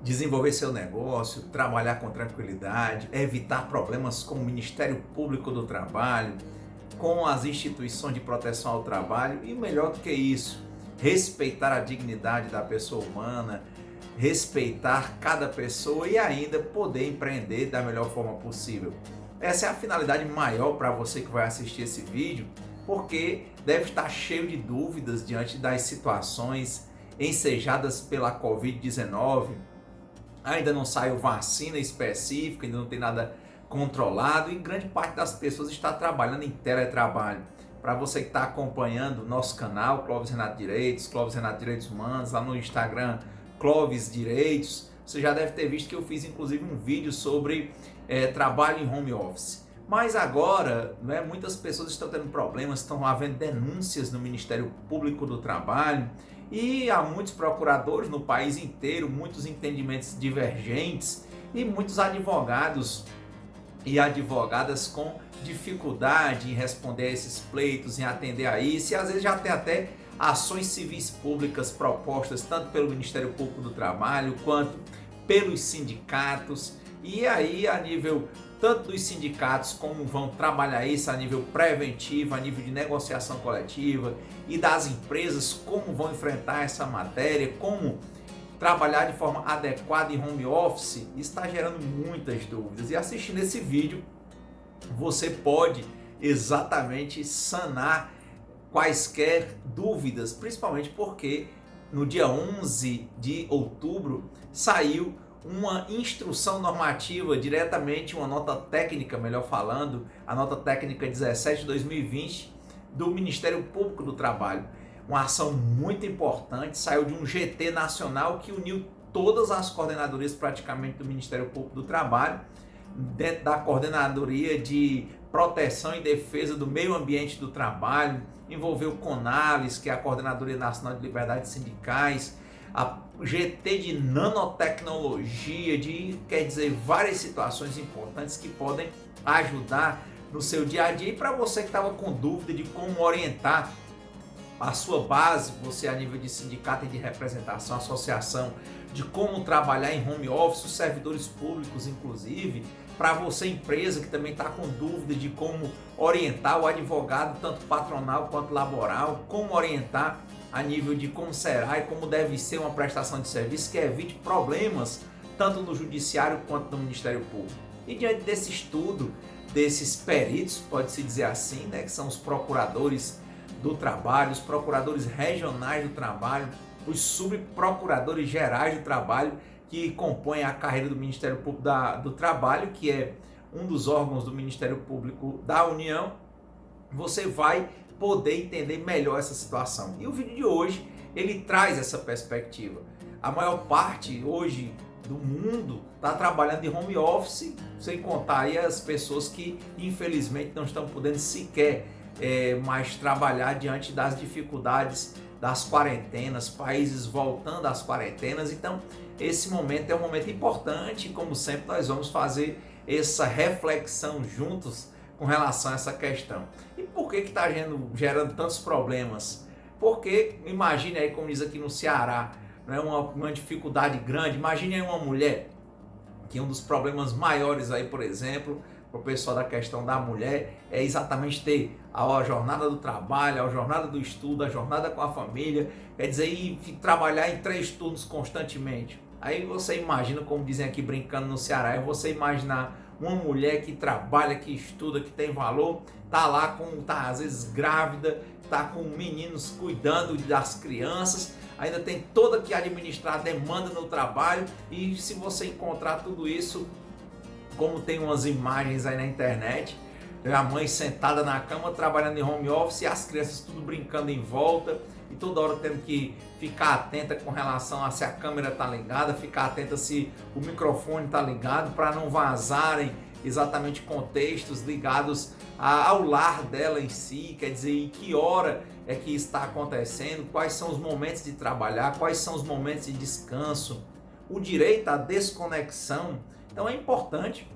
desenvolver seu negócio, trabalhar com tranquilidade, evitar problemas com o Ministério Público do Trabalho, com as instituições de proteção ao trabalho e, melhor do que isso, respeitar a dignidade da pessoa humana, respeitar cada pessoa e ainda poder empreender da melhor forma possível. Essa é a finalidade maior para você que vai assistir esse vídeo, porque deve estar cheio de dúvidas diante das situações ensejadas pela Covid-19. Ainda não saiu vacina específica, ainda não tem nada controlado e grande parte das pessoas está trabalhando em teletrabalho. Para você que está acompanhando o nosso canal, Clóvis Renato Direitos Humanos, lá no Instagram, Clóvis Direitos, você já deve ter visto que eu fiz inclusive um vídeo sobre trabalho em home office. Mas agora, muitas pessoas estão tendo problemas, estão havendo denúncias no Ministério Público do Trabalho e há muitos procuradores no país inteiro, muitos entendimentos divergentes e muitos advogados e advogadas com dificuldade em responder a esses pleitos, em atender a isso, e às vezes já tem até ações civis públicas propostas tanto pelo Ministério Público do Trabalho quanto pelos sindicatos. E aí, a nível tanto dos sindicatos, como vão trabalhar isso a nível preventivo, a nível de negociação coletiva, e das empresas, como vão enfrentar essa matéria, como trabalhar de forma adequada em home office, está gerando muitas dúvidas. E assistindo esse vídeo, você pode exatamente sanar quaisquer dúvidas, principalmente porque no dia 11 de outubro saiu uma instrução normativa diretamente, uma nota técnica, melhor falando, a nota técnica 17 de 2020 do Ministério Público do Trabalho. Uma ação muito importante, saiu de um GT nacional que uniu todas as coordenadorias praticamente do Ministério Público do Trabalho, dentro da Coordenadoria de Proteção e Defesa do Meio Ambiente do Trabalho, envolveu o CONALES, que é a Coordenadoria Nacional de Liberdades Sindicais, a GT de nanotecnologia, quer dizer, várias situações importantes que podem ajudar no seu dia a dia. E para você que estava com dúvida de como orientar a sua base, você a nível de sindicato e de representação, associação, de como trabalhar em home office, os servidores públicos inclusive, para você empresa que também está com dúvida de como orientar o advogado, tanto patronal quanto laboral, como orientar a nível de como será e como deve ser uma prestação de serviço que evite problemas tanto no judiciário quanto no Ministério Público. E diante desse estudo, desses peritos, pode-se dizer assim, que são os procuradores do trabalho, os procuradores regionais do trabalho, os subprocuradores gerais do trabalho, que compõem a carreira do Ministério Público do Trabalho, que é um dos órgãos do Ministério Público da União, você vai poder entender melhor essa situação. E o vídeo de hoje, ele traz essa perspectiva. A maior parte hoje do mundo está trabalhando em home office, sem contar aí as pessoas que infelizmente não estão podendo sequer mais trabalhar diante das dificuldades das quarentenas, países voltando às quarentenas. Então esse momento é um momento importante, como sempre nós vamos fazer essa reflexão juntos com relação a essa questão. E por que está gerando tantos problemas? Porque imagine aí, como diz aqui no Ceará, uma dificuldade grande. Imagine aí uma mulher, que um dos problemas maiores aí, por exemplo, para o pessoal da questão da mulher, é exatamente ter a jornada do trabalho, a jornada do estudo, a jornada com a família, quer dizer, e trabalhar em 3 turnos constantemente. Aí você imagina, como dizem aqui brincando no Ceará, é você imaginar uma mulher que trabalha, que estuda, que tem valor, tá lá tá às vezes grávida, tá com meninos cuidando das crianças, ainda tem toda que administrar a demanda no trabalho. E se você encontrar tudo isso, como tem umas imagens aí na internet, a mãe sentada na cama trabalhando em home office e as crianças tudo brincando em volta, e toda hora tendo que ficar atenta com relação a se a câmera está ligada, ficar atenta se o microfone está ligado, para não vazarem exatamente contextos ligados ao lar dela em si, quer dizer, em que hora é que está acontecendo, quais são os momentos de trabalhar, quais são os momentos de descanso, o direito à desconexão. Então é importante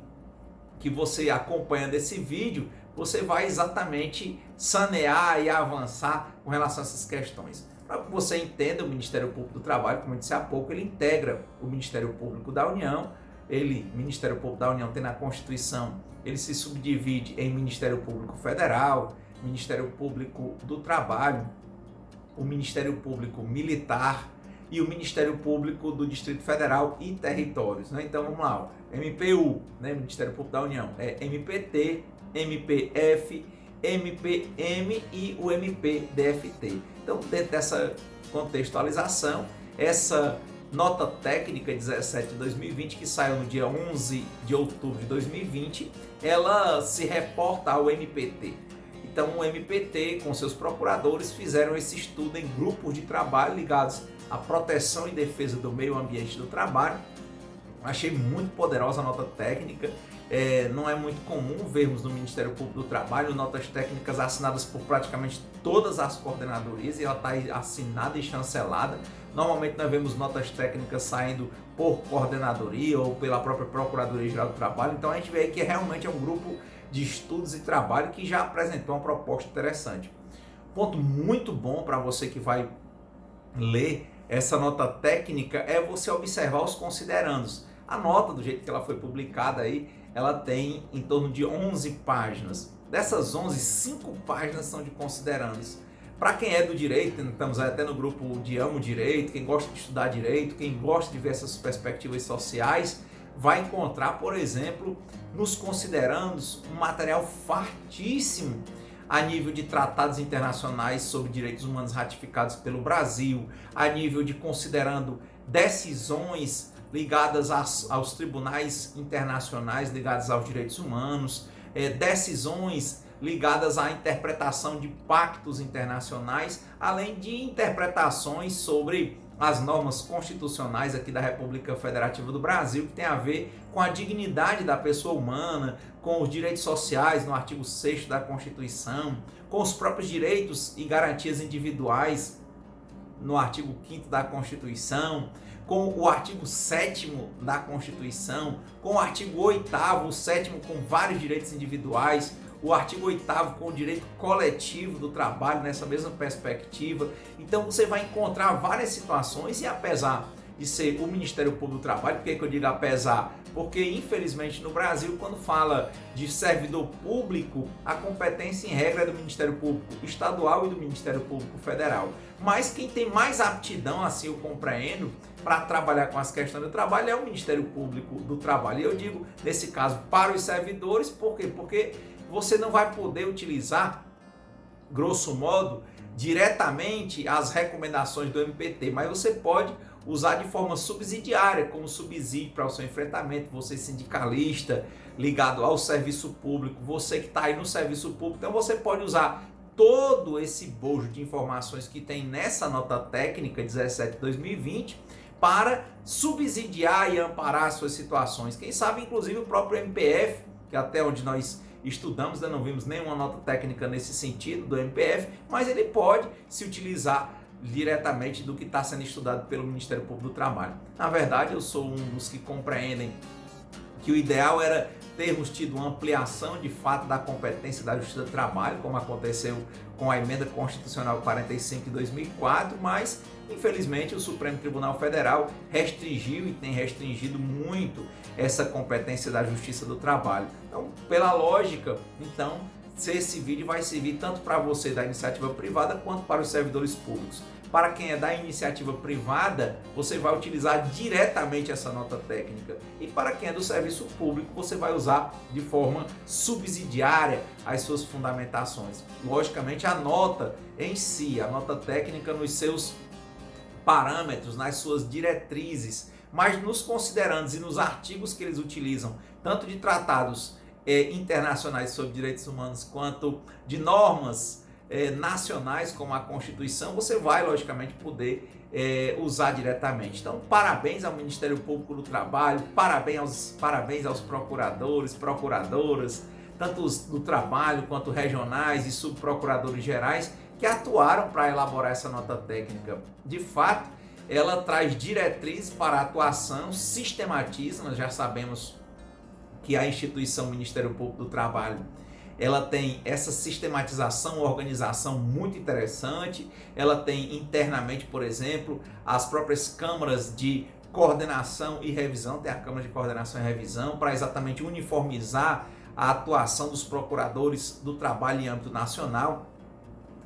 que você, acompanhando esse vídeo, você vai exatamente sanear e avançar com relação a essas questões. Para que você entenda, o Ministério Público do Trabalho, como eu disse há pouco, ele integra o Ministério Público da União. O Ministério Público da União tem na Constituição, ele se subdivide em Ministério Público Federal, Ministério Público do Trabalho, o Ministério Público Militar e o Ministério Público do Distrito Federal e Territórios. Né? Então vamos lá, MPU, né? Ministério Público da União, é MPT, MPF, MPM e o MPDFT. Então, dentro dessa contextualização, essa nota técnica 17 de 2020, que saiu no dia 11 de outubro de 2020, ela se reporta ao MPT. Então, o MPT, com seus procuradores, fizeram esse estudo em grupos de trabalho ligados à proteção e defesa do meio ambiente do trabalho. Achei muito poderosa a nota técnica. Não é muito comum vermos no Ministério Público do Trabalho notas técnicas assinadas por praticamente todas as coordenadorias, e ela está assinada e chancelada. Normalmente nós vemos notas técnicas saindo por coordenadoria ou pela própria Procuradoria-Geral do Trabalho. Então a gente vê que realmente é um grupo de estudos e trabalho que já apresentou uma proposta interessante. Ponto muito bom para você que vai ler essa nota técnica é você observar os considerandos. A nota, do jeito que ela foi publicada aí, ela tem em torno de 11 páginas. Dessas 11, 5 páginas são de considerandos. Para quem é do direito, estamos até no grupo de Amo Direito, quem gosta de estudar direito, quem gosta de ver essas perspectivas sociais, vai encontrar, por exemplo, nos considerandos um material fartíssimo a nível de tratados internacionais sobre direitos humanos ratificados pelo Brasil, a nível de considerando decisões ligadas aos tribunais internacionais ligados aos direitos humanos, decisões ligadas à interpretação de pactos internacionais, além de interpretações sobre as normas constitucionais aqui da República Federativa do Brasil, que tem a ver com a dignidade da pessoa humana, com os direitos sociais no artigo 6º da Constituição, com os próprios direitos e garantias individuais no artigo 5º da Constituição, com o artigo 7º da Constituição, com o artigo 8º, o 7º com vários direitos individuais, o artigo 8º com o direito coletivo do trabalho nessa mesma perspectiva. Então você vai encontrar várias situações, e apesar de ser o Ministério Público do Trabalho, por que eu digo apesar? Porque infelizmente no Brasil, quando fala de servidor público, a competência em regra é do Ministério Público Estadual e do Ministério Público Federal. Mas quem tem mais aptidão, assim eu compreendo, para trabalhar com as questões do trabalho é o Ministério Público do Trabalho. E eu digo, nesse caso, para os servidores, por quê? Porque você não vai poder utilizar, grosso modo, diretamente as recomendações do MPT, mas você pode usar de forma subsidiária, como subsídio para o seu enfrentamento, você sindicalista, ligado ao serviço público, você que está aí no serviço público, então você pode usar todo esse bojo de informações que tem nessa nota técnica 17 de 2020 para subsidiar e amparar as suas situações. Quem sabe, inclusive, o próprio MPF, que até onde nós estudamos, ainda não vimos nenhuma nota técnica nesse sentido do MPF, mas ele pode se utilizar diretamente do que está sendo estudado pelo Ministério Público do Trabalho. Na verdade, eu sou um dos que compreendem que o ideal era termos tido uma ampliação de fato da competência da Justiça do Trabalho, como aconteceu com a Emenda Constitucional 45 de 2004, mas infelizmente o Supremo Tribunal Federal restringiu e tem restringido muito essa competência da Justiça do Trabalho. Então, pela lógica, esse vídeo vai servir tanto para você da iniciativa privada quanto para os servidores públicos. Para quem é da iniciativa privada, você vai utilizar diretamente essa nota técnica. E para quem é do serviço público, você vai usar de forma subsidiária as suas fundamentações. Logicamente, a nota em si, a nota técnica nos seus parâmetros, nas suas diretrizes, mas nos considerandos e nos artigos que eles utilizam, tanto de tratados internacionais sobre direitos humanos quanto de normas nacionais como a Constituição, você vai logicamente poder usar diretamente. Então, parabéns ao Ministério Público do Trabalho, parabéns aos procuradores, procuradoras, tanto os do trabalho quanto regionais e subprocuradores gerais, que atuaram para elaborar essa nota técnica. De fato, ela traz diretrizes para a atuação, sistematiza, nós já sabemos que a instituição Ministério Público do Trabalho ela tem essa sistematização, organização muito interessante, ela tem internamente, por exemplo, as próprias câmaras de coordenação e revisão, tem a Câmara de Coordenação e Revisão, para exatamente uniformizar a atuação dos procuradores do trabalho em âmbito nacional.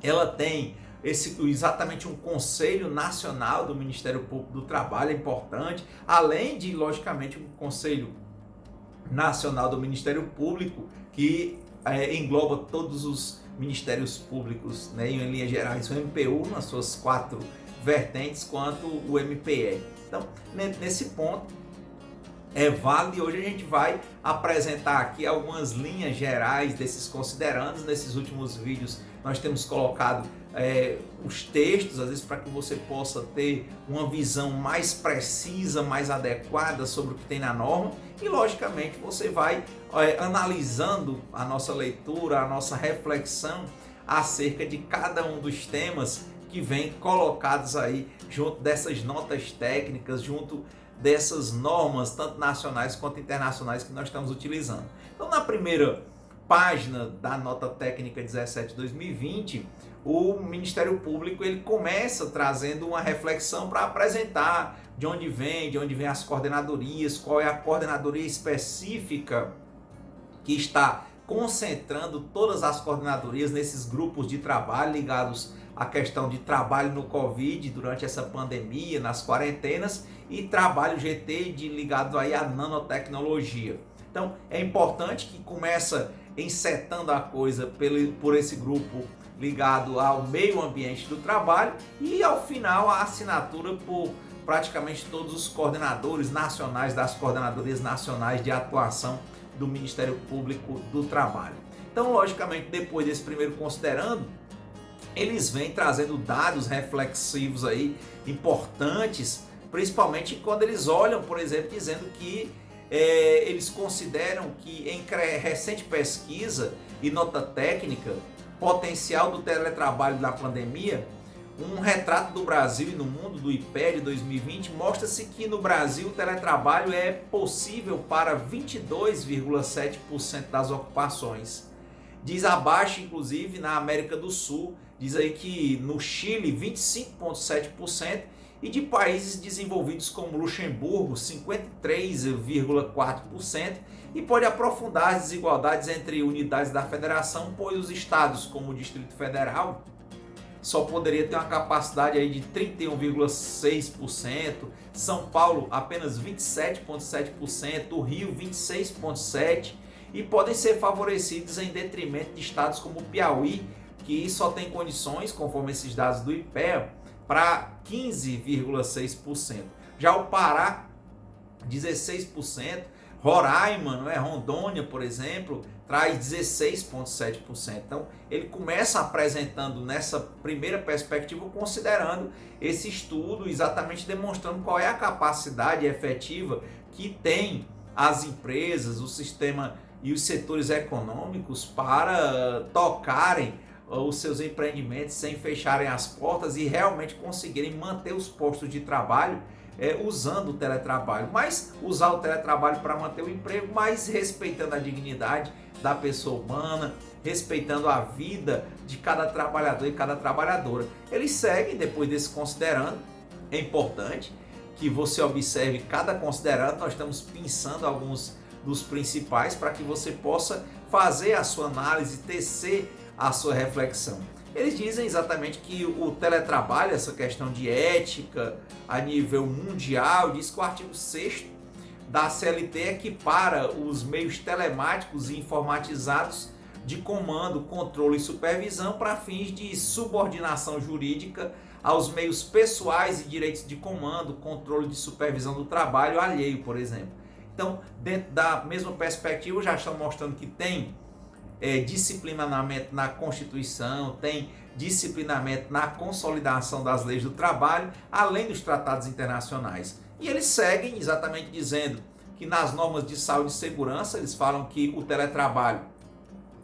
Ela tem exatamente um Conselho Nacional do Ministério Público do Trabalho, é importante, além de, logicamente, um Conselho Nacional do Ministério Público, que engloba todos os ministérios públicos, né, em linhas gerais, o MPU nas suas 4 vertentes, quanto o MPE. Então, nesse ponto, é válido, e hoje a gente vai apresentar aqui algumas linhas gerais desses considerandos. Nesses últimos vídeos nós temos colocado os textos, às vezes para que você possa ter uma visão mais precisa, mais adequada sobre o que tem na norma, e logicamente você vai analisando a nossa leitura, a nossa reflexão acerca de cada um dos temas que vem colocados aí junto dessas notas técnicas, junto dessas normas, tanto nacionais quanto internacionais, que nós estamos utilizando. Então, na primeira página da nota técnica 17/2020, o Ministério Público ele começa trazendo uma reflexão para apresentar de onde vem as coordenadorias, qual é a coordenadoria específica que está concentrando todas as coordenadorias nesses grupos de trabalho ligados à questão de trabalho no Covid durante essa pandemia, nas quarentenas, e trabalho GT ligado aí à nanotecnologia. Então é importante que começa encetando a coisa por esse grupo ligado ao meio ambiente do trabalho, e ao final a assinatura por praticamente todos os coordenadores nacionais das coordenadorias nacionais de atuação do Ministério Público do Trabalho. Então, logicamente, depois desse primeiro considerando, eles vêm trazendo dados reflexivos aí importantes, principalmente quando eles olham, por exemplo, dizendo que eles consideram que em recente pesquisa e nota técnica, potencial do teletrabalho na pandemia, um retrato do Brasil e no mundo do IPEA de 2020, mostra-se que no Brasil o teletrabalho é possível para 22,7% das ocupações. Diz abaixo, inclusive, na América do Sul, diz aí que no Chile 25,7%, e de países desenvolvidos como Luxemburgo 53,4%, e pode aprofundar as desigualdades entre unidades da federação, pois os estados como o Distrito Federal só poderia ter uma capacidade aí de 31,6%, São Paulo apenas 27,7%, o Rio 26,7%, e podem ser favorecidos em detrimento de estados como o Piauí, que só tem condições, conforme esses dados do IPEA, para 15,6%. Já o Pará, 16%, Roraima, não é? Rondônia, por exemplo, traz 16,7%. Então, ele começa apresentando nessa primeira perspectiva, considerando esse estudo, exatamente demonstrando qual é a capacidade efetiva que tem as empresas, o sistema e os setores econômicos para tocarem os seus empreendimentos sem fecharem as portas e realmente conseguirem manter os postos de trabalho usando o teletrabalho, mas usar o teletrabalho para manter o emprego, mas respeitando a dignidade da pessoa humana, respeitando a vida de cada trabalhador e cada trabalhadora. Eles seguem depois desse considerando. É importante que você observe cada considerando, nós estamos pensando alguns dos principais para que você possa fazer a sua análise, tecer a sua reflexão. Eles dizem exatamente que o teletrabalho, essa questão de ética a nível mundial, diz que o artigo 6º da CLT equipara os meios telemáticos e informatizados de comando, controle e supervisão para fins de subordinação jurídica aos meios pessoais e direitos de comando, controle de supervisão do trabalho alheio, por exemplo. Então, dentro da mesma perspectiva, já estão mostrando que tem disciplinamento na Constituição, tem disciplinamento na consolidação das leis do trabalho, além dos tratados internacionais. E eles seguem exatamente dizendo que nas normas de saúde e segurança, eles falam que o teletrabalho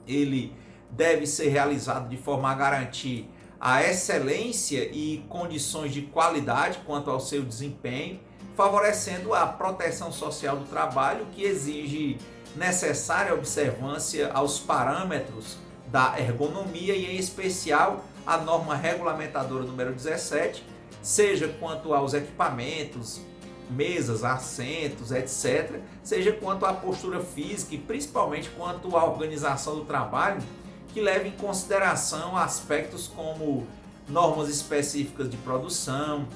ele deve ser realizado de forma a garantir a excelência e condições de qualidade quanto ao seu desempenho, favorecendo a proteção social do trabalho, que exige necessária observância aos parâmetros da ergonomia e, em especial, a norma regulamentadora número 17, seja quanto aos equipamentos, mesas, assentos, etc., seja quanto à postura física e principalmente quanto à organização do trabalho, que leva em consideração aspectos como normas específicas de produção,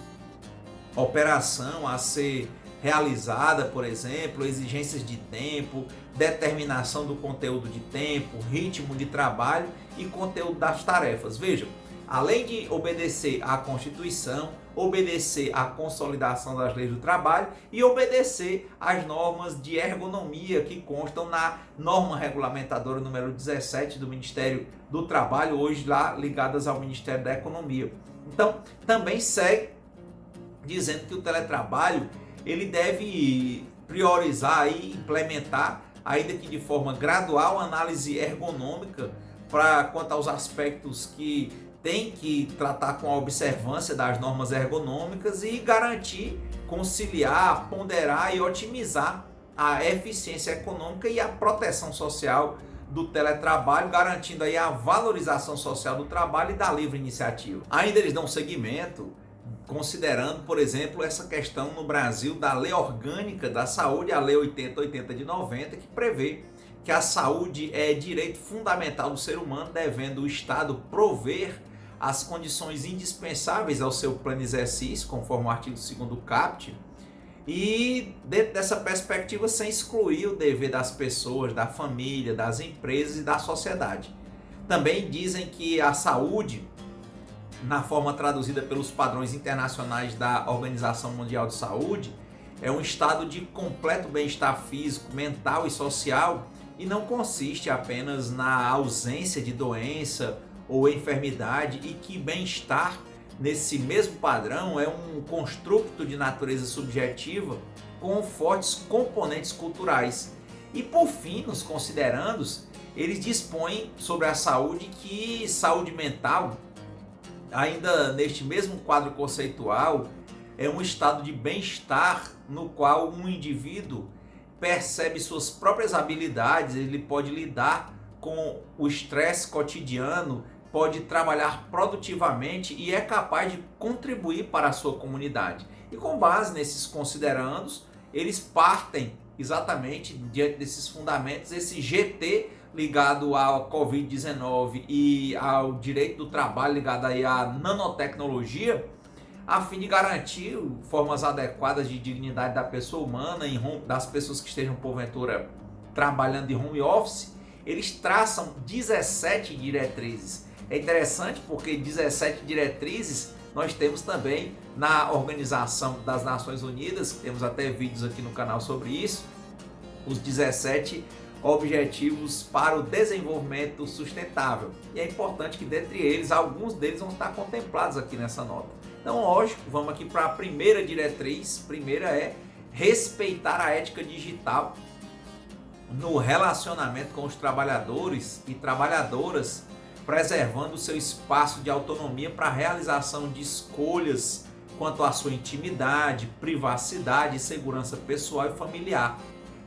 operação a ser realizada, por exemplo, exigências de tempo, determinação do conteúdo de tempo, ritmo de trabalho e conteúdo das tarefas. Vejam, além de obedecer à Constituição, obedecer à consolidação das leis do trabalho e obedecer às normas de ergonomia que constam na norma regulamentadora número 17 do Ministério do Trabalho, hoje lá ligadas ao Ministério da Economia. Então, também segue dizendo que o teletrabalho ele deve priorizar e implementar, ainda que de forma gradual, análise ergonômica quanto aos aspectos que tem que tratar com a observância das normas ergonômicas e garantir, conciliar, ponderar e otimizar a eficiência econômica e a proteção social do teletrabalho, garantindo aí a valorização social do trabalho e da livre iniciativa. Ainda eles dão seguimento considerando, por exemplo, essa questão no Brasil da Lei Orgânica da Saúde, a Lei 8080 de 90, que prevê que a saúde é direito fundamental do ser humano, devendo o Estado prover as condições indispensáveis ao seu pleno exercício, conforme o artigo 2º do CAPT, e dentro dessa perspectiva sem excluir o dever das pessoas, da família, das empresas e da sociedade. Também dizem que a saúde, na forma traduzida pelos padrões internacionais da Organização Mundial de Saúde, é um estado de completo bem-estar físico, mental e social e não consiste apenas na ausência de doença ou enfermidade, e que bem-estar nesse mesmo padrão é um construto de natureza subjetiva com fortes componentes culturais. E por fim, nos considerandos, eles dispõem sobre a saúde que saúde mental, ainda neste mesmo quadro conceitual, é um estado de bem-estar no qual um indivíduo percebe suas próprias habilidades, ele pode lidar com o estresse cotidiano, pode trabalhar produtivamente e é capaz de contribuir para a sua comunidade. E com base nesses considerandos, eles partem exatamente diante desses fundamentos, esse GT ligado ao Covid-19 e ao direito do trabalho ligado aí à nanotecnologia, a fim de garantir formas adequadas de dignidade da pessoa humana, das pessoas que estejam porventura trabalhando de home office. Eles traçam 17 diretrizes. É interessante porque 17 diretrizes nós temos também na Organização das Nações Unidas, temos até vídeos aqui no canal sobre isso, os 17 Objetivos para o Desenvolvimento Sustentável. E é importante que dentre eles, alguns deles vão estar contemplados aqui nessa nota. Então, lógico, vamos aqui para a primeira diretriz. Primeira é respeitar a ética digital no relacionamento com os trabalhadores e trabalhadoras, preservando o seu espaço de autonomia para a realização de escolhas quanto à sua intimidade, privacidade e segurança pessoal e familiar,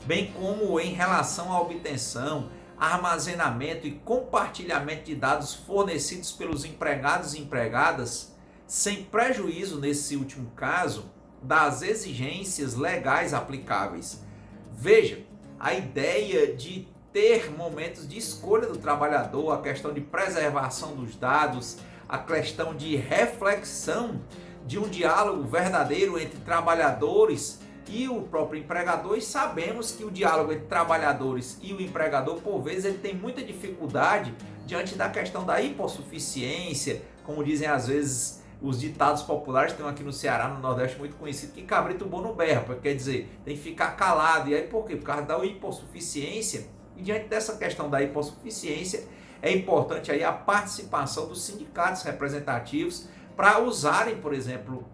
bem como em relação à obtenção, armazenamento e compartilhamento de dados fornecidos pelos empregados e empregadas, sem prejuízo, nesse último caso, das exigências legais aplicáveis. Veja, a ideia de ter momentos de escolha do trabalhador, a questão de preservação dos dados, a questão de reflexão de um diálogo verdadeiro entre trabalhadores e o próprio empregador, e sabemos que o diálogo entre trabalhadores e o empregador, por vezes, ele tem muita dificuldade diante da questão da hipossuficiência, como dizem às vezes os ditados populares, tem aqui no Ceará, no Nordeste, muito conhecido, que cabrito bom não berra, quer dizer, tem que ficar calado. E aí por quê? Por causa da hipossuficiência. E diante dessa questão da hipossuficiência, é importante aí a participação dos sindicatos representativos para usarem, por exemplo,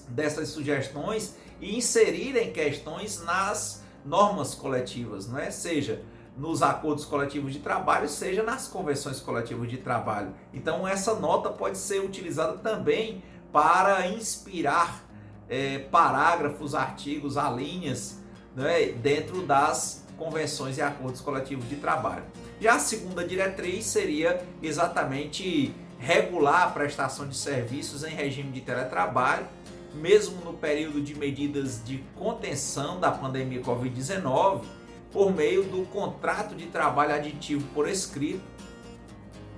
dessas sugestões e inserirem questões nas normas coletivas, não é? Seja nos acordos coletivos de trabalho, seja nas convenções coletivas de trabalho. Então essa nota pode ser utilizada também para inspirar parágrafos, artigos, alíneas, né, dentro das convenções e acordos coletivos de trabalho. Já a segunda diretriz seria exatamente regular a prestação de serviços em regime de teletrabalho, mesmo no período de medidas de contenção da pandemia Covid-19, por meio do contrato de trabalho aditivo por escrito,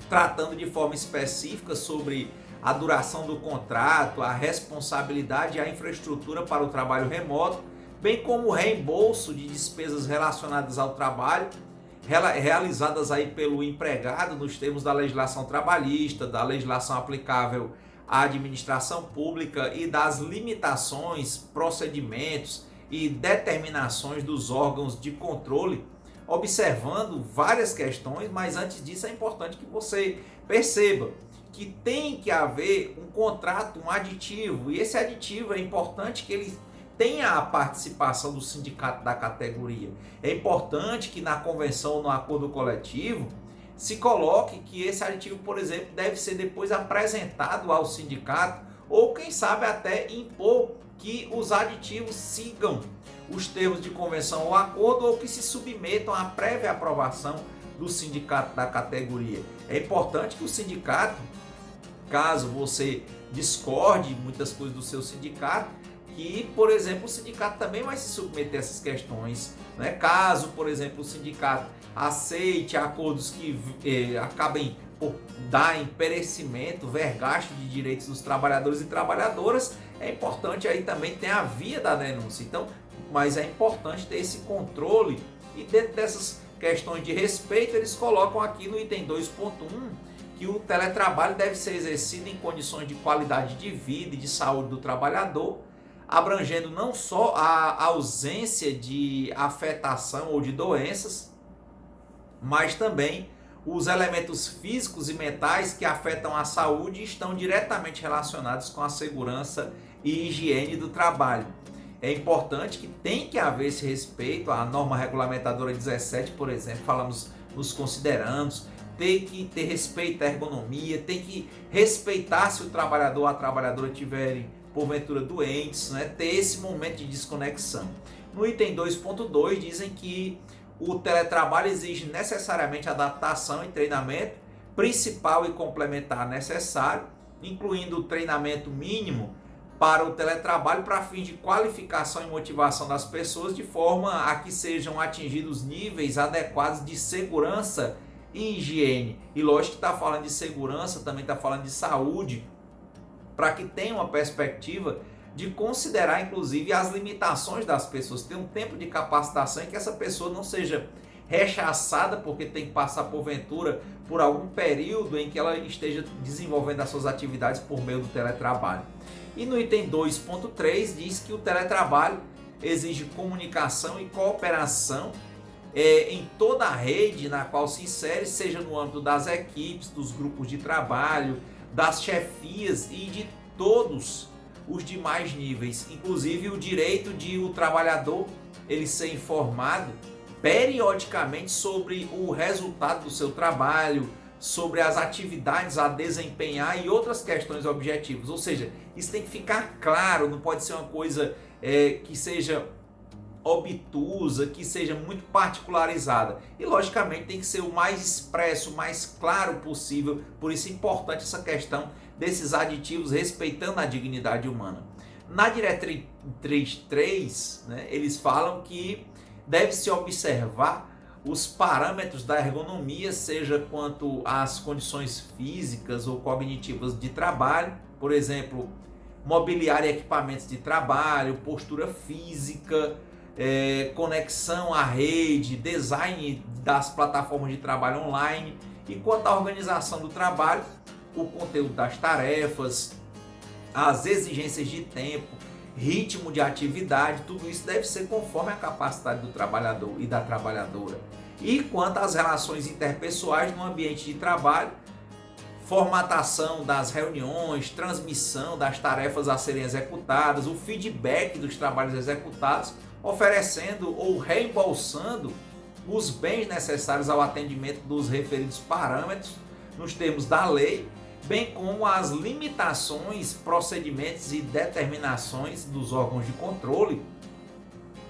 tratando de forma específica sobre a duração do contrato, a responsabilidade e a infraestrutura para o trabalho remoto, bem como o reembolso de despesas relacionadas ao trabalho, realizadas aí pelo empregado nos termos da legislação trabalhista, da legislação aplicável à administração pública e das limitações, procedimentos e determinações dos órgãos de controle, observando várias questões, mas antes disso é importante que você perceba que tem que haver um contrato, um aditivo, e esse aditivo é importante que ele tenha a participação do sindicato da categoria. É importante que na convenção ou no acordo coletivo se coloque que esse aditivo, por exemplo, deve ser depois apresentado ao sindicato ou quem sabe até impor que os aditivos sigam os termos de convenção ou acordo ou que se submetam à prévia aprovação do sindicato da categoria. É importante que o sindicato, caso você discorde muitas coisas do seu sindicato, que, por exemplo, o sindicato também vai se submeter a essas questões, né? Caso, por exemplo, o sindicato aceite acordos que acabem por dar emperecimento, vergasto de direitos dos trabalhadores e trabalhadoras, é importante aí também ter a via da denúncia. Então, mas é importante ter esse controle e dentro dessas questões de respeito, eles colocam aqui no item 2.1 que o teletrabalho deve ser exercido em condições de qualidade de vida e de saúde do trabalhador, abrangendo não só a ausência de afetação ou de doenças, mas também os elementos físicos e mentais que afetam a saúde e estão diretamente relacionados com a segurança e higiene do trabalho. É importante que tem que haver esse respeito à norma regulamentadora 17, por exemplo, falamos nos considerandos, tem que ter respeito à ergonomia, tem que respeitar se o trabalhador ou a trabalhadora tiverem porventura doentes, né? Ter esse momento de desconexão. No item 2.2 dizem que o teletrabalho exige necessariamente adaptação e treinamento principal e complementar necessário, incluindo o treinamento mínimo para o teletrabalho para fins de qualificação e motivação das pessoas de forma a que sejam atingidos níveis adequados de segurança e higiene. E lógico que está falando de segurança, também está falando de saúde, para que tenha uma perspectiva de considerar inclusive as limitações das pessoas, ter um tempo de capacitação e que essa pessoa não seja rechaçada porque tem que passar porventura por algum período em que ela esteja desenvolvendo as suas atividades por meio do teletrabalho. E no item 2.3 diz que o teletrabalho exige comunicação e cooperação em toda a rede na qual se insere, seja no âmbito das equipes, dos grupos de trabalho, das chefias e de todos os demais níveis, inclusive o direito de o trabalhador ele ser informado periodicamente sobre o resultado do seu trabalho, sobre as atividades a desempenhar e outras questões objetivas. Ou seja, isso tem que ficar claro, não pode ser uma coisa que seja obtusa, que seja muito particularizada. E logicamente tem que ser o mais expresso, o mais claro possível. Por isso é importante essa questão desses aditivos respeitando a dignidade humana. Na diretriz 3, né, eles falam que deve-se observar os parâmetros da ergonomia, seja quanto às condições físicas ou cognitivas de trabalho, por exemplo, mobiliário e equipamentos de trabalho, postura física, conexão à rede, design das plataformas de trabalho online, e quanto à organização do trabalho, o conteúdo das tarefas, as exigências de tempo, ritmo de atividade, tudo isso deve ser conforme a capacidade do trabalhador e da trabalhadora. E quanto às relações interpessoais no ambiente de trabalho, formatação das reuniões, transmissão das tarefas a serem executadas, o feedback dos trabalhos executados, oferecendo ou reembolsando os bens necessários ao atendimento dos referidos parâmetros nos termos da lei, bem como as limitações, procedimentos e determinações dos órgãos de controle,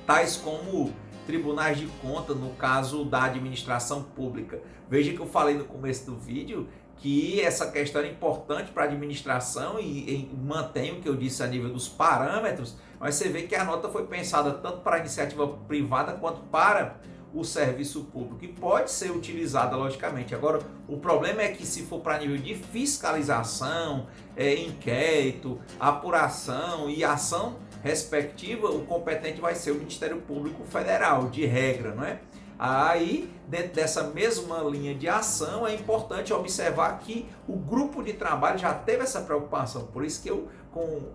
tais como tribunais de conta no caso da administração pública. Veja que eu falei no começo do vídeo que essa questão é importante para a administração e mantém o que eu disse a nível dos parâmetros, mas você vê que a nota foi pensada tanto para a iniciativa privada quanto para o serviço público e pode ser utilizada logicamente. Agora, o problema é que se for para nível de fiscalização, inquérito, apuração e ação respectiva, o competente vai ser o Ministério Público Federal, de regra, não é? Aí, dentro dessa mesma linha de ação, é importante observar que o grupo de trabalho já teve essa preocupação, por isso que eu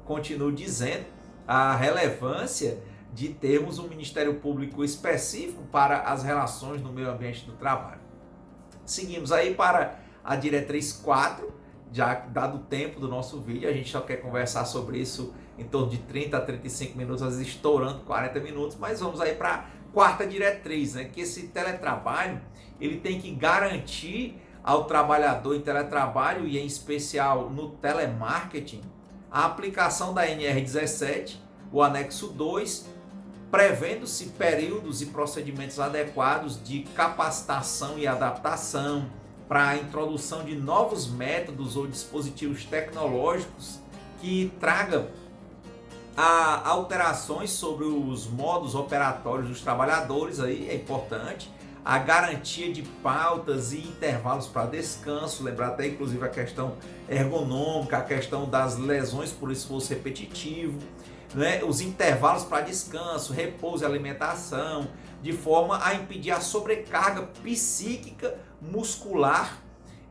continuo dizendo a relevância de termos um Ministério Público específico para as relações no meio ambiente do trabalho. Seguimos aí para a diretriz 4, já dado o tempo do nosso vídeo, a gente só quer conversar sobre isso em torno de 30 a 35 minutos, às vezes estourando 40 minutos, mas vamos aí para a quarta diretriz, né? Que esse teletrabalho ele tem que garantir ao trabalhador em teletrabalho e em especial no telemarketing a aplicação da NR17, o anexo 2, prevendo-se períodos e procedimentos adequados de capacitação e adaptação para a introdução de novos métodos ou dispositivos tecnológicos que tragam alterações sobre os modos operatórios dos trabalhadores, aí é importante, a garantia de pautas e intervalos para descanso, lembrar até inclusive a questão ergonômica, a questão das lesões por esforço repetitivo, né? Os intervalos para descanso, repouso e alimentação, de forma a impedir a sobrecarga psíquica, muscular,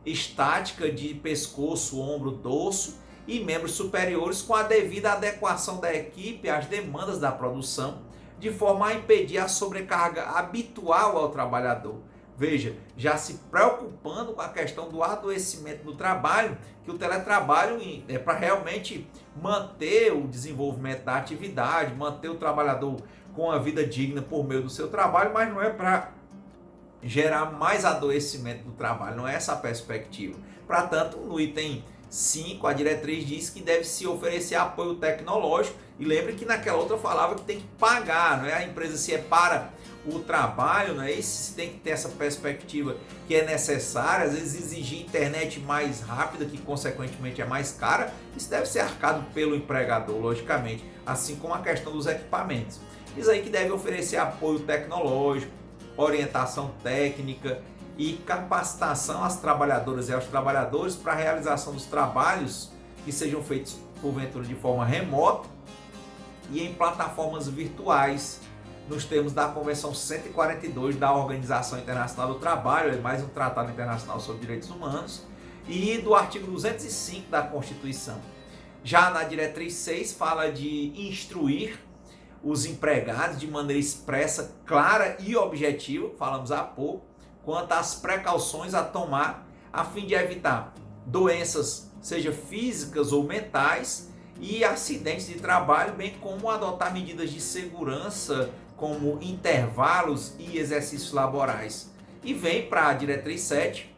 estática de pescoço, ombro, dorso e membros superiores com a devida adequação da equipe às demandas da produção, de forma a impedir a sobrecarga habitual ao trabalhador. Veja, já se preocupando com a questão do adoecimento do trabalho, que o teletrabalho é para realmente manter o desenvolvimento da atividade, manter o trabalhador com a vida digna por meio do seu trabalho, mas não é para gerar mais adoecimento do trabalho, não é essa a perspectiva. Portanto, no item 5, a diretriz diz que deve se oferecer apoio tecnológico, e lembre que naquela outra falava que tem que pagar, não é? A empresa se é para o trabalho, não é isso? Se tem que ter essa perspectiva que é necessária, às vezes exigir internet mais rápida, que consequentemente é mais cara, isso deve ser arcado pelo empregador, logicamente, assim como a questão dos equipamentos. Diz aí que deve oferecer apoio tecnológico, orientação técnica e capacitação às trabalhadoras e aos trabalhadores para a realização dos trabalhos que sejam feitos porventura de forma remota e em plataformas virtuais, nos termos da Convenção 142 da Organização Internacional do Trabalho, é mais um tratado internacional sobre direitos humanos, e do artigo 205 da Constituição. Já na diretriz 6 fala de instruir os empregados de maneira expressa, clara e objetiva, falamos há pouco, quanto às precauções a tomar a fim de evitar doenças, seja físicas ou mentais, e acidentes de trabalho, bem como adotar medidas de segurança, como intervalos e exercícios laborais. E vem para a diretriz 7,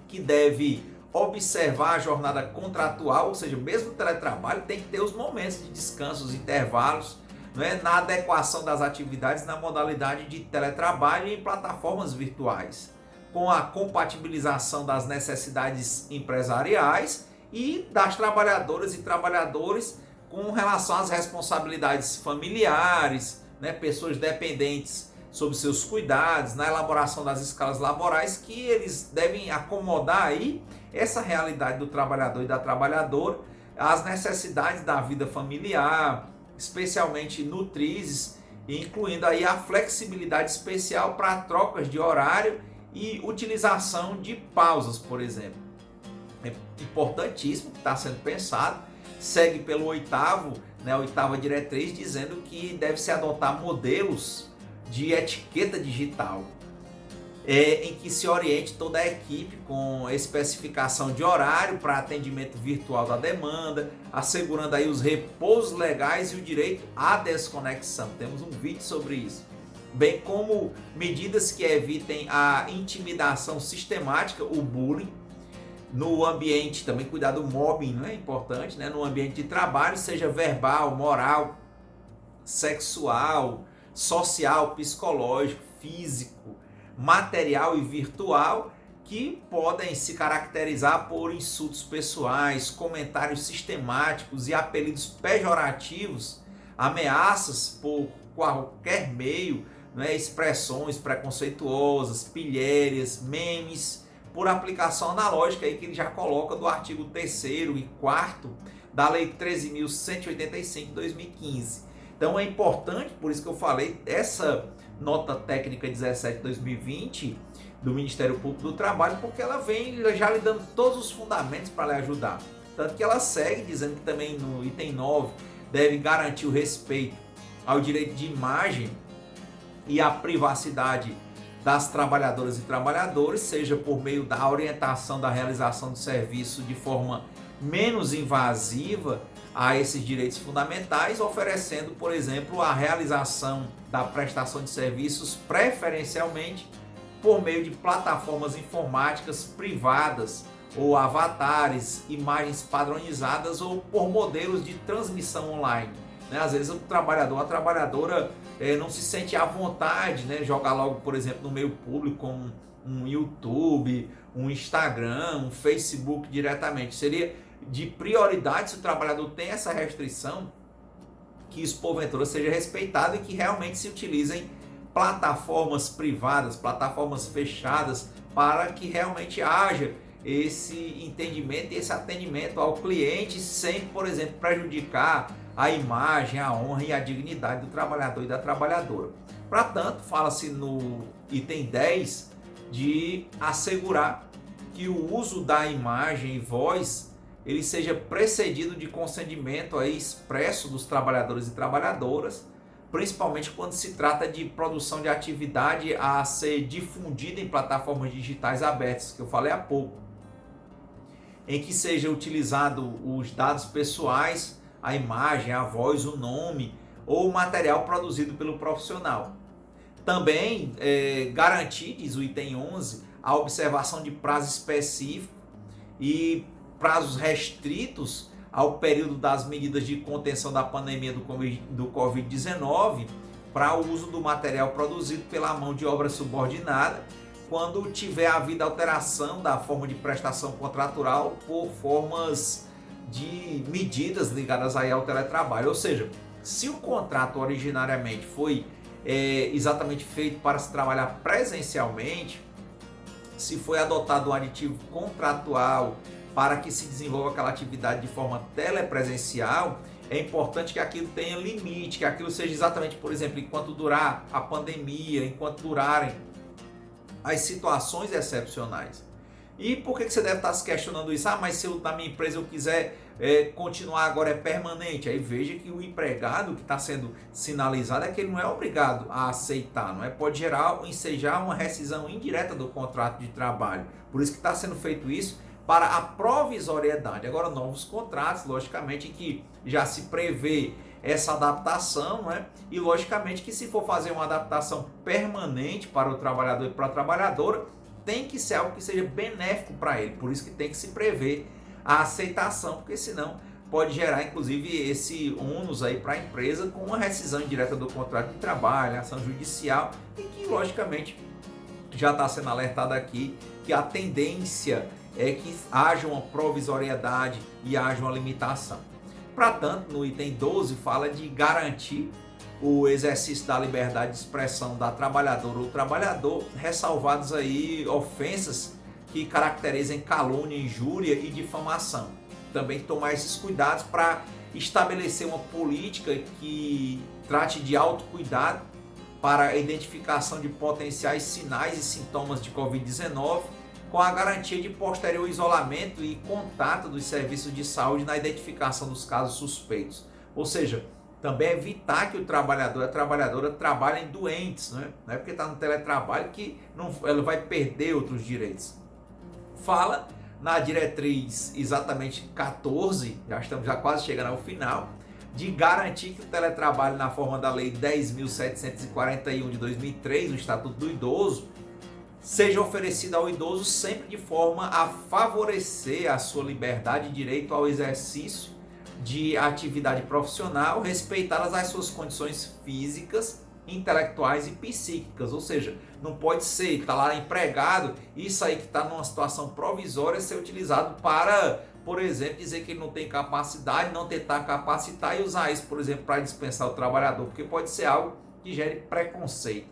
que deve observar a jornada contratual, ou seja, mesmo o teletrabalho tem que ter os momentos de descanso, os intervalos, não é? Na adequação das atividades na modalidade de teletrabalho e em plataformas virtuais, com a compatibilização das necessidades empresariais e das trabalhadoras e trabalhadores com relação às responsabilidades familiares, né? Pessoas dependentes sobre seus cuidados, na elaboração das escalas laborais, que eles devem acomodar aí essa realidade do trabalhador e da trabalhadora, as necessidades da vida familiar, especialmente nutrizes, incluindo aí a flexibilidade especial para trocas de horário e utilização de pausas, por exemplo. É importantíssimo que está sendo pensado, segue pelo oitavo, né, a oitava diretriz, dizendo que deve-se adotar modelos de etiqueta digital, em que se oriente toda a equipe com especificação de horário para atendimento virtual da demanda, assegurando aí os repousos legais e o direito à desconexão. Temos um vídeo sobre isso. Bem como medidas que evitem a intimidação sistemática, o bullying, no ambiente, também cuidar do mobbing, não é importante, né? No ambiente de trabalho, seja verbal, moral, sexual, social, psicológico, físico, material e virtual, que podem se caracterizar por insultos pessoais, comentários sistemáticos e apelidos pejorativos, ameaças por qualquer meio, né, expressões preconceituosas, pilhérias, memes, por aplicação analógica aí que ele já coloca do artigo 3º e 4º da Lei 13.185 de 2015. Então é importante, por isso que eu falei, essa nota técnica 17 de 2020 do Ministério Público do Trabalho, porque ela vem já lhe dando todos os fundamentos para lhe ajudar. Tanto que ela segue dizendo que também no item 9 deve garantir o respeito ao direito de imagem e à privacidade das trabalhadoras e trabalhadores, seja por meio da orientação da realização do serviço de forma menos invasiva a esses direitos fundamentais, oferecendo, por exemplo, a realização da prestação de serviços preferencialmente por meio de plataformas informáticas privadas ou avatares, imagens padronizadas ou por modelos de transmissão online. Às vezes o trabalhador, a trabalhadora não se sente à vontade, jogar logo, por exemplo, no meio público como um YouTube, um Instagram, um Facebook diretamente. Seria de prioridade, se o trabalhador tem essa restrição, que isso porventura seja respeitado e que realmente se utilizem plataformas privadas, plataformas fechadas, para que realmente haja esse entendimento e esse atendimento ao cliente sem, por exemplo, prejudicar a imagem, a honra e a dignidade do trabalhador e da trabalhadora. Portanto, fala-se no item 10 de assegurar que o uso da imagem e voz ele seja precedido de consentimento aí expresso dos trabalhadores e trabalhadoras, principalmente quando se trata de produção de atividade a ser difundida em plataformas digitais abertas, que eu falei há pouco, em que seja utilizado os dados pessoais, a imagem, a voz, o nome ou o material produzido pelo profissional. Também garantir, diz o item 11, a observação de prazo específico e prazos restritos ao período das medidas de contenção da pandemia do Covid-19 para o uso do material produzido pela mão de obra subordinada, quando tiver havido alteração da forma de prestação contratual por formas de medidas ligadas aí ao teletrabalho. Ou seja, se o contrato originariamente foi exatamente feito para se trabalhar presencialmente, se foi adotado um aditivo contratual para que se desenvolva aquela atividade de forma telepresencial, é importante que aquilo tenha limite, que aquilo seja exatamente, por exemplo, enquanto durar a pandemia, enquanto durarem as situações excepcionais. E por que você deve estar se questionando isso? Mas se eu, na minha empresa eu quiser continuar agora é permanente. Aí veja que o empregado que está sendo sinalizado é que ele não é obrigado a aceitar, não é? Pode ensejar uma rescisão indireta do contrato de trabalho. Por isso que está sendo feito isso para a provisoriedade. Agora, novos contratos, logicamente que já se prevê essa adaptação, não é? E logicamente que se for fazer uma adaptação permanente para o trabalhador e para a trabalhadora, tem que ser algo que seja benéfico para ele. Por isso que tem que se prever a aceitação, porque senão pode gerar inclusive esse ônus aí para a empresa com uma rescisão indireta do contrato de trabalho, ação judicial, e que logicamente já está sendo alertado aqui que a tendência é que haja uma provisoriedade e haja uma limitação. Portanto, no item 12 fala de garantir o exercício da liberdade de expressão da trabalhadora ou trabalhador, ressalvados aí ofensas que caracterizem calúnia, injúria e difamação. Também tomar esses cuidados para estabelecer uma política que trate de autocuidado para a identificação de potenciais sinais e sintomas de Covid-19, com a garantia de posterior isolamento e contato dos serviços de saúde na identificação dos casos suspeitos. Ou seja, também evitar que o trabalhador e a trabalhadora trabalhem doentes, não é porque está no teletrabalho que ela vai perder outros direitos. Fala na diretriz exatamente 14, já estamos quase chegando ao final, de garantir que o teletrabalho na forma da Lei 10.741 de 2003, o Estatuto do Idoso, seja oferecido ao idoso sempre de forma a favorecer a sua liberdade e direito ao exercício de atividade profissional, respeitadas as suas condições físicas intelectuais e psíquicas, ou seja, não pode ser, está lá empregado, isso aí que está numa situação provisória ser utilizado para, por exemplo, dizer que ele não tem capacidade, não tentar capacitar e usar isso, por exemplo, para dispensar o trabalhador, porque pode ser algo que gere preconceito.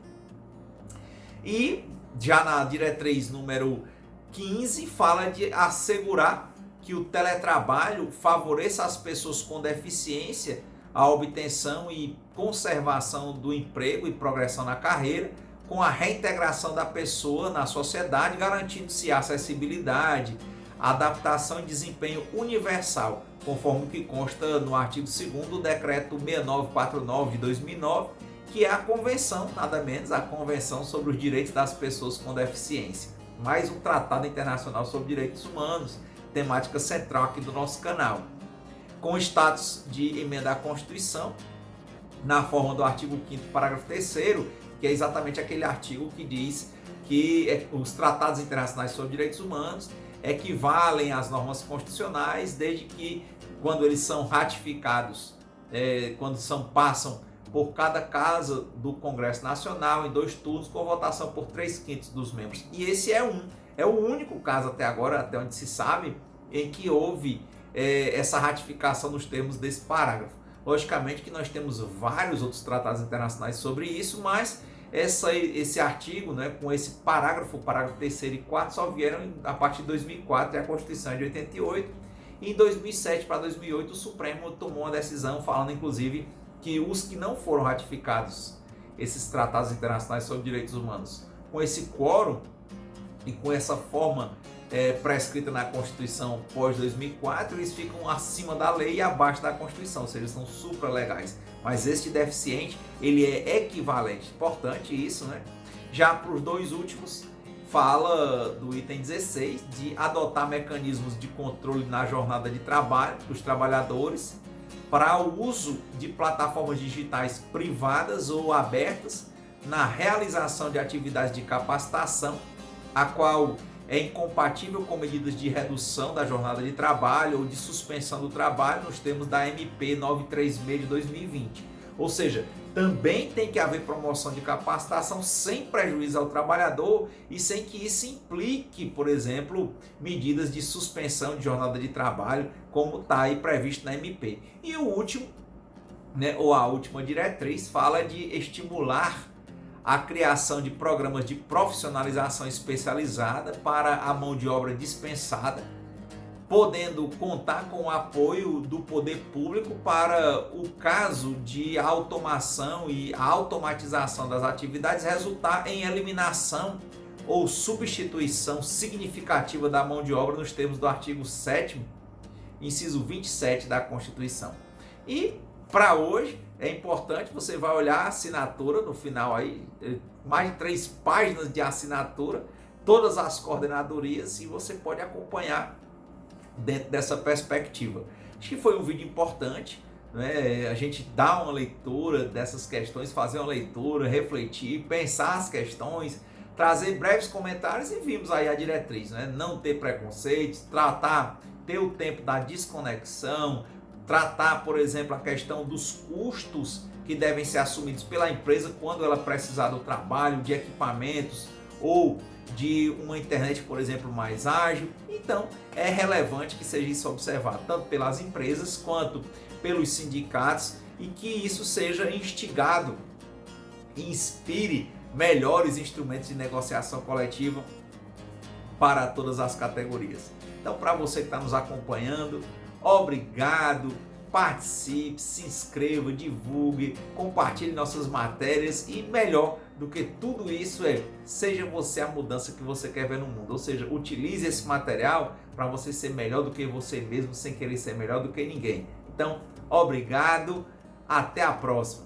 E já na diretriz número 15 fala de assegurar que o teletrabalho favoreça as pessoas com deficiência a obtenção e conservação do emprego e progressão na carreira, com a reintegração da pessoa na sociedade, garantindo-se a acessibilidade, adaptação e desempenho universal, conforme o que consta no artigo 2º do Decreto 6949 de 2009, que é a Convenção, nada menos, a Convenção sobre os Direitos das Pessoas com Deficiência, mais um Tratado Internacional sobre Direitos Humanos, temática central aqui do nosso canal. Com status de emenda à Constituição, na forma do artigo 5º, parágrafo 3º, que é exatamente aquele artigo que diz que os tratados internacionais sobre direitos humanos equivalem às normas constitucionais, desde que, quando eles são ratificados, passam por cada casa do Congresso Nacional, em 2 turnos, com votação por 3/5 dos membros. E esse é o único caso até agora, até onde se sabe, em que houve essa ratificação nos termos desse parágrafo. Logicamente que nós temos vários outros tratados internacionais sobre isso, mas esse artigo, né, com esse parágrafo 3º e 4º, só vieram a partir de 2004, e a Constituição é de 88, e em 2007 para 2008 o Supremo tomou uma decisão falando, inclusive, que os que não foram ratificados, esses tratados internacionais sobre direitos humanos, com esse quórum e com essa forma prescrita na Constituição pós-2004, eles ficam acima da lei e abaixo da Constituição, ou seja, eles são supralegais. Mas este deficiente, ele é equivalente. Importante isso, né? Já para os 2 últimos, fala do item 16, de adotar mecanismos de controle na jornada de trabalho dos trabalhadores para o uso de plataformas digitais privadas ou abertas na realização de atividades de capacitação, a qual é incompatível com medidas de redução da jornada de trabalho ou de suspensão do trabalho nos termos da MP 936 de 2020. Ou seja, também tem que haver promoção de capacitação sem prejuízo ao trabalhador e sem que isso implique, por exemplo, medidas de suspensão de jornada de trabalho, como está aí previsto na MP. E o último, né, ou a última diretriz, fala de estimular a criação de programas de profissionalização especializada para a mão de obra dispensada, podendo contar com o apoio do poder público para o caso de automação e a automatização das atividades resultar em eliminação ou substituição significativa da mão de obra nos termos do artigo 7º, inciso 27 da Constituição. E para hoje é importante, você vai olhar a assinatura no final aí, mais de 3 páginas de assinatura, todas as coordenadorias, e você pode acompanhar dentro dessa perspectiva. Acho que foi um vídeo importante, né? A gente dar uma leitura dessas questões, fazer uma leitura, refletir, pensar as questões, trazer breves comentários e vimos aí a diretriz, né? Não ter preconceitos, ter o tempo da desconexão, tratar, por exemplo, a questão dos custos que devem ser assumidos pela empresa quando ela precisar do trabalho, de equipamentos ou de uma internet, por exemplo, mais ágil. Então, é relevante que seja isso observado tanto pelas empresas quanto pelos sindicatos e que isso seja instigado e inspire melhores instrumentos de negociação coletiva para todas as categorias. Então, para você que está nos acompanhando, obrigado, participe, se inscreva, divulgue, compartilhe nossas matérias e melhor do que tudo isso seja você a mudança que você quer ver no mundo. Ou seja, utilize esse material para você ser melhor do que você mesmo sem querer ser melhor do que ninguém. Então, obrigado, até a próxima.